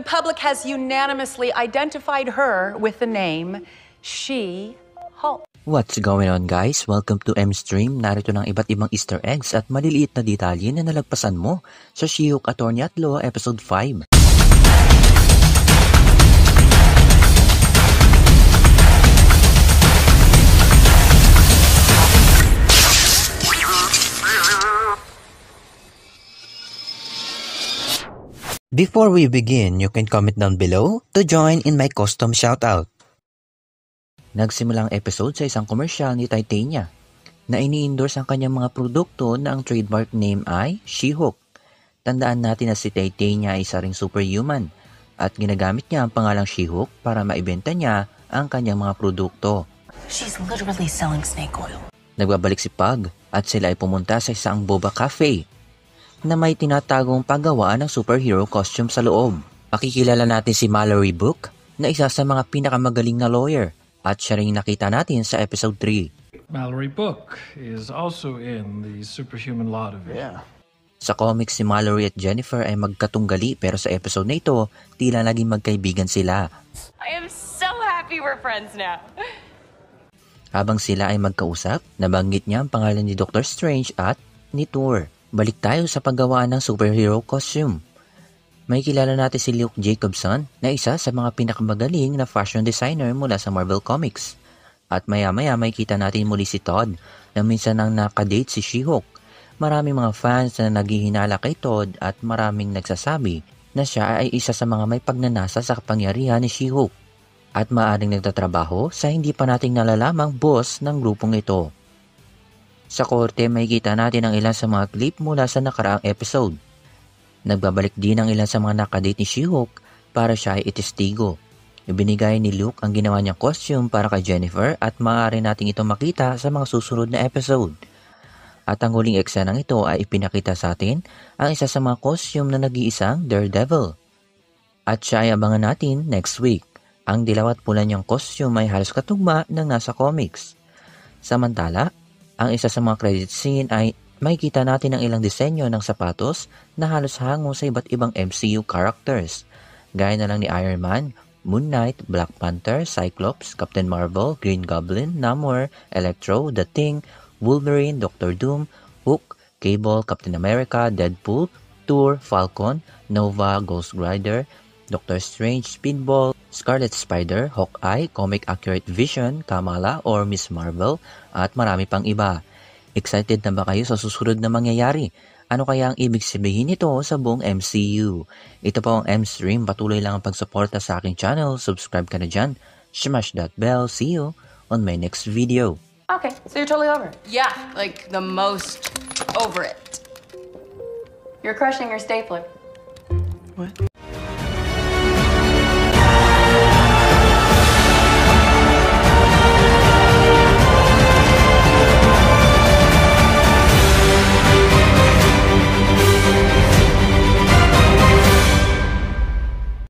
The public has unanimously identified her with the name She-Hulk. What's going on, guys? Welcome to M-Stream. Narito ng iba't ibang Easter eggs at maliliit na detalye na nalagpasan mo sa She-Hulk Attorney at Law Episode 5. Before we begin, you can comment down below to join in my custom shoutout. Nagsimula ang episode sa isang komersyal ni Titania na ini-endorse ang kanyang mga produkto na ang trademark name ay She-Hulk. Tandaan natin na si Titania ay isa ring superhuman at ginagamit niya ang pangalang She-Hulk para maibenta niya ang kanyang mga produkto. She's literally selling snake oil. Nagbabalik si Pug at sila ay pumunta sa isang boba cafe na may tinatagong paggawaan ng superhero costume sa loob. Makikilala natin si Mallory Book na isa sa mga pinakamagaling na lawyer at siya rin nakita natin sa episode 3. Mallory Book is also in the Superhuman Law Division. Yeah. Sa comics, si Mallory at Jennifer ay magkatunggali pero sa episode na ito, tila naging magkaibigan sila. I am so happy we're friends now. Habang sila ay magkausap, nabanggit niya ang pangalan ni Doctor Strange at ni Thor. Balik tayo sa paggawa ng superhero costume. May kilala natin si Luke Jacobson na isa sa mga pinakamagaling na fashion designer mula sa Marvel Comics. At maya-maya may kita natin muli si Todd na minsan nang nakadate si She-Hulk. Maraming mga fans na naghihinala kay Todd at maraming nagsasabi na siya ay isa sa mga may pagnanasa sa kapangyarihan ni She-Hulk. At maaaring nagtatrabaho sa hindi pa nating nalalamang boss ng grupong ito. Sa korte, may kita natin ang ilan sa mga clip mula sa nakaraang episode. Nagbabalik din ang ilan sa mga nakadate ni She-Hulk para siya ay itestigo. Ibinigay ni Luke ang ginawa niyang costume para kay Jennifer at maaari natin ito makita sa mga susunod na episode. At ang huling eksenang ito ay ipinakita sa atin ang isa sa mga costume na nag-iisang Daredevil. At siya ay abangan natin next week. Ang dilaw at pula niyang costume ay halos katugma ng nasa comics. Samantala, ang isa sa mga credit scene ay makikita natin ang ilang disenyo ng sapatos na halos hango sa iba't ibang MCU characters. Gaya na lang ni Iron Man, Moon Knight, Black Panther, Cyclops, Captain Marvel, Green Goblin, Namor, Electro, The Thing, Wolverine, Doctor Doom, Hulk, Cable, Captain America, Deadpool, Thor, Falcon, Nova, Ghost Rider, Doctor Strange, Speedball, Scarlet Spider, Hawkeye, Comic Accurate Vision, Kamala or Miss Marvel, at marami pang iba. Excited na ba kayo sa susunod na mangyayari? Ano kaya ang ibig sabihin nito sa buong MCU? Ito po ang M-Stream. Patuloy lang ang pagsuporta sa aking channel. Subscribe ka na dyan. Smash that bell. See you on my next video. Okay, so you're totally over it? Yeah, like the most over it. You're crushing your stapler. What?